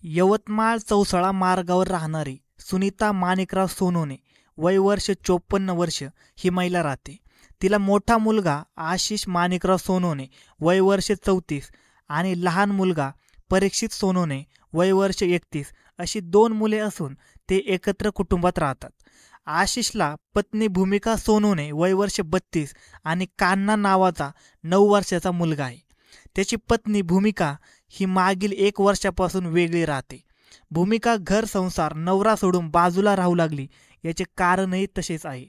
यवतमाळ चौसाळा मार्गावर राहणारी सुनीता माणिकराव सोनोने वय वर्ष 54 ही महिला राहते. तिला मोठा मुलगा आशिष माणिकराव सोनोने वय वर्ष 34 आणि लहान मुलगा परीक्षित सोनोने वय वर्ष 31 अशी 2 मुले असून ते एकत्र कुटुंबात राहतात. आशिषला पत्नी भूमिका सोनोने वय वर्ष 32 आणि कान्हा नावाचा 9 वर्षाचा मुलगा आहे. त्याची पत्नी भूमिका ही मागील 1 वर्षापासून वेगळी राहते. भूमिका घर संसार नवरा सोडून बाजूला राहू लागली याचे कारणही तसेच आहे.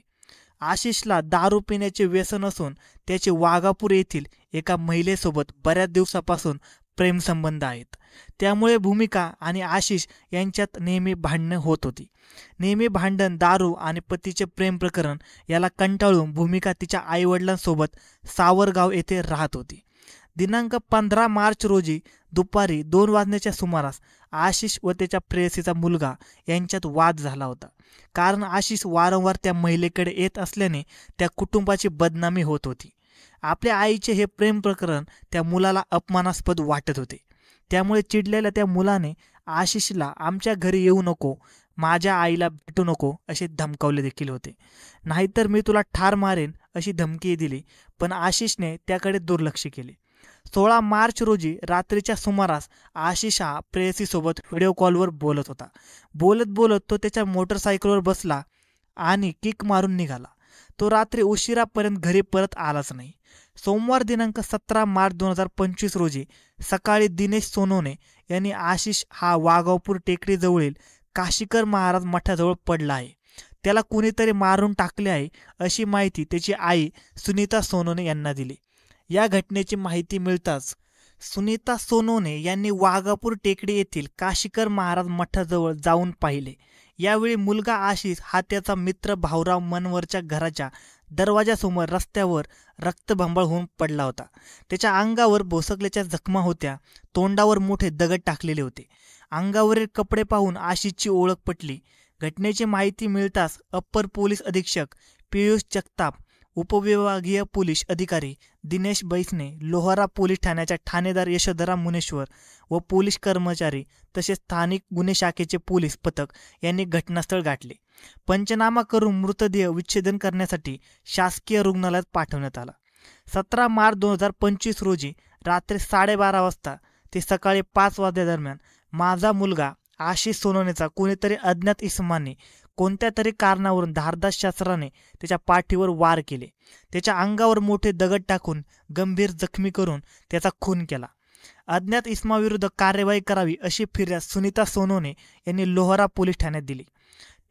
आशिषला दारू पिण्याचे व्यसन असून त्याचे वाघापूर येथील एका महिलेसोबत बऱ्याच दिवसापासून प्रेमसंबंध आहेत. त्यामुळे भूमिका आणि आशिष यांच्यात नेहमी भांडणं होत होती. नेहमी भांडण, दारू आणि पतीचे प्रेम प्रकरण याला कंटाळून भूमिका तिच्या आईवडिलांसोबत सावरगाव येथे राहत होती. दिनांक 15 मार्च रोजी दुपारी 2 वाजण्याच्या सुमारास आशिष व त्याच्या प्रेयसीचा मुलगा यांच्यात वाद झाला होता. कारण आशिष वारंवार त्या महिलेकडे येत असल्याने त्या कुटुंबाची बदनामी होत होती. आपल्या आईचे हे प्रेम प्रकरण त्या मुलाला अपमानास्पद वाटत होते. त्यामुळे चिडलेल्या त्या मुलाने आशिषला आमच्या घरी येऊ नको, माझ्या आईला भेटू नको असे धमकावले देखील होते. नाहीतर मी तुला ठार मारेन अशी धमकी दिली, पण आशिषने त्याकडे दुर्लक्ष केले. 16 मार्च रोजी रात्रीच्या सुमारास आशिष हा प्रेयसीसोबत व्हिडिओ कॉलवर बोलत होता. बोलत बोलत तो त्याच्या मोटरसायकलवर बसला आणि किक मारून निघाला. तो रात्री उशिरापर्यंत घरी परत आलाच नाही. सोमवार दिनांक 17 मार्च 2025 रोजी सकाळी दिनेश सोनोने यांनी आशिष हा वाघापूर टेकडीजवळील काशीकर महाराज मठाजवळ पडला आहे, त्याला कुणीतरी मारून टाकले आहे अशी माहिती त्याची आई सुनीता सोनोने यांना दिली. या घटनेची माहिती मिळताच सुनीता सोनोने यांनी वाघापूर टेकडी येथील काशीकर महाराज मठाजवळ जाऊन पाहिले. यावेळी मुलगा आशिष हा त्याचा मित्र भाऊराव मनवरच्या घराच्या दरवाजासमोर रस्त्यावर रक्तबंबाळ होऊन पडला होता. त्याच्या अंगावर भोसकल्याच्या जखमा होत्या. तोंडावर मोठे दगड टाकलेले होते. अंगावरील कपडे पाहून आशिषची ओळख पटली. घटनेची माहिती मिळताच अप्पर पोलीस अधीक्षक पियुष जगताप, उपविभागीय पोलीस अधिकारी दिनेश बैसने, लोहारा पोलीस ठाण्याच्या ठाणेदार यशोधरा मुनेश्वर व पोलीस कर्मचारी तसेच स्थानिक गुन्हे शाखेचे पोलीस पथक यांनी घटनास्थळ गाठले. पंचनामा करून मृतदेह विच्छेदन करण्यासाठी शासकीय रुग्णालयात पाठवण्यात आला. 17 मार्च 2025 रोजी रात्री 12:30 वाजता ते सकाळी 5 वाजल्यादरम्यान माझा मुलगा आशिष सोनोनेचा कोणीतरी अज्ञात इसमाने कोणत्या तरी कारणावरून धारदार शस्त्राने त्याच्या पाठीवर वार केले. त्याच्या अंगावर मोठे दगड टाकून गंभीर जखमी करून त्याचा खून केला. अज्ञात इसमाविरुद्ध कार्यवाही करावी अशी फिर्याद सुनीता सोनोने यांनी लोहारा पोलीस ठाण्यात दिली.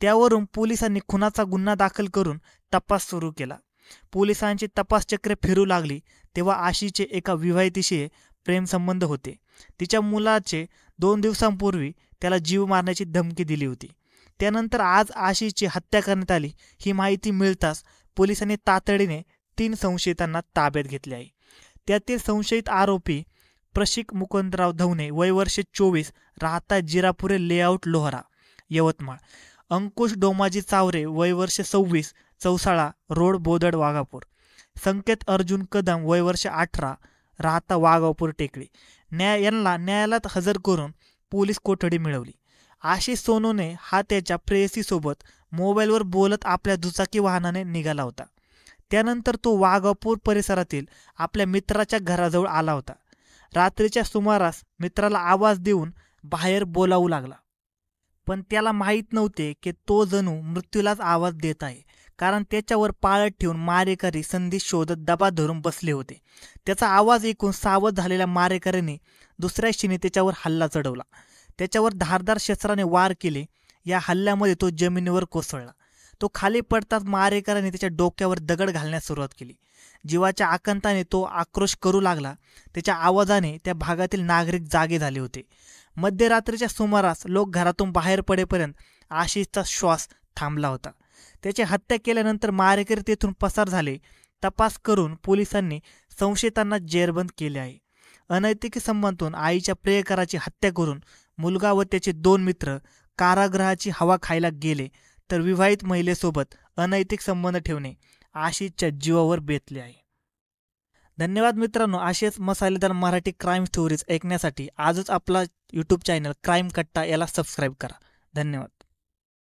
त्यावरून पोलिसांनी खुनाचा गुन्हा दाखल करून तपास सुरू केला. पोलिसांची तपासचक्रे फिरू लागली तेव्हा आशिषचे एका विवाहितेशी प्रेमसंबंध होते. तिच्या मुलाचे 2 दिवसांपूर्वी त्याला जीव मारण्याची धमकी दिली होती. त्यानंतर आज आशिषची हत्या करण्यात आली ही माहिती मिळताच पोलिसांनी तातडीने 3 संशयितांना ताब्यात घेतले आहे. त्यातील संशयित आरोपी प्रशिक मुकुंदराव धवणे वय वर्ष 24 राहता जिरापुरे लेआउट लोहारा यवतमाळ, अंकुश डोमाजी चावरे वय वर्ष 26 चौसाळा रोड बोदड वाघापूर, संकेत अर्जुन कदम वय वर्ष 18 राहता वाघापूर टेकडी यांना न्यायालयात हजर करून पोलीस कोठडी मिळवली. आशिष सोनोने हा त्याच्या प्रेयसीसोबत मोबाईलवर बोलत आपल्या दुचाकी वाहनाने निघाला होता. त्यानंतर तो वाघापूर परिसरातील आपल्या मित्राच्या घराजवळ आला होता. रात्रीच्या सुमारास मित्राला आवाज देऊन बाहेर बोलावू लागला, पण त्याला माहीत नव्हते की तो जणू मृत्यूलाच आवाज देत आहे, कारण त्याच्यावर पाळत ठेवून मारेकरी संधी शोधत दबा धरून बसले होते. त्याचा आवाज ऐकून सावध झालेल्या मारेकऱ्यांनी दुसऱ्या क्षणी त्याच्यावर हल्ला चढवला. त्याच्यावर धारदार शस्त्राने वार केले. या हल्ल्यामध्ये तो जमिनीवर कोसळला. तो खाली पडताच मारेकऱ्यांनी त्याच्या डोक्यावर दगड घालण्यास सुरुवात केली. जीवाच्या आकांताने तो आक्रोश करू लागला. त्याच्या आवाजाने त्या भागातील नागरिक जागे झाले होते. मध्यरात्रीच्या सुमारास लोक घरातून बाहेर पडेपर्यंत आशिषचा श्वास थांबला होता. त्याची हत्या केल्यानंतर मारेकरी तेथून पसार झाले. तपास करून पोलिसांनी संशयितांना जेरबंद केले आहे. अनैतिक संबंधातून आईच्या प्रियकराची हत्या करून मुलगा व त्याचे 2 मित्र कारागृहाची हवा खायला गेले, तर विवाहित महिलेसोबत अनैतिक संबंध ठेवणे आशिषच्या जीवावर बेतले आहे. धन्यवाद मित्रांनो. असेच मसालेदार मराठी क्राईम स्टोरीज ऐकण्यासाठी आजच आपला यूट्यूब चॅनल क्राईम कट्टा याला सबस्क्राईब करा. धन्यवाद.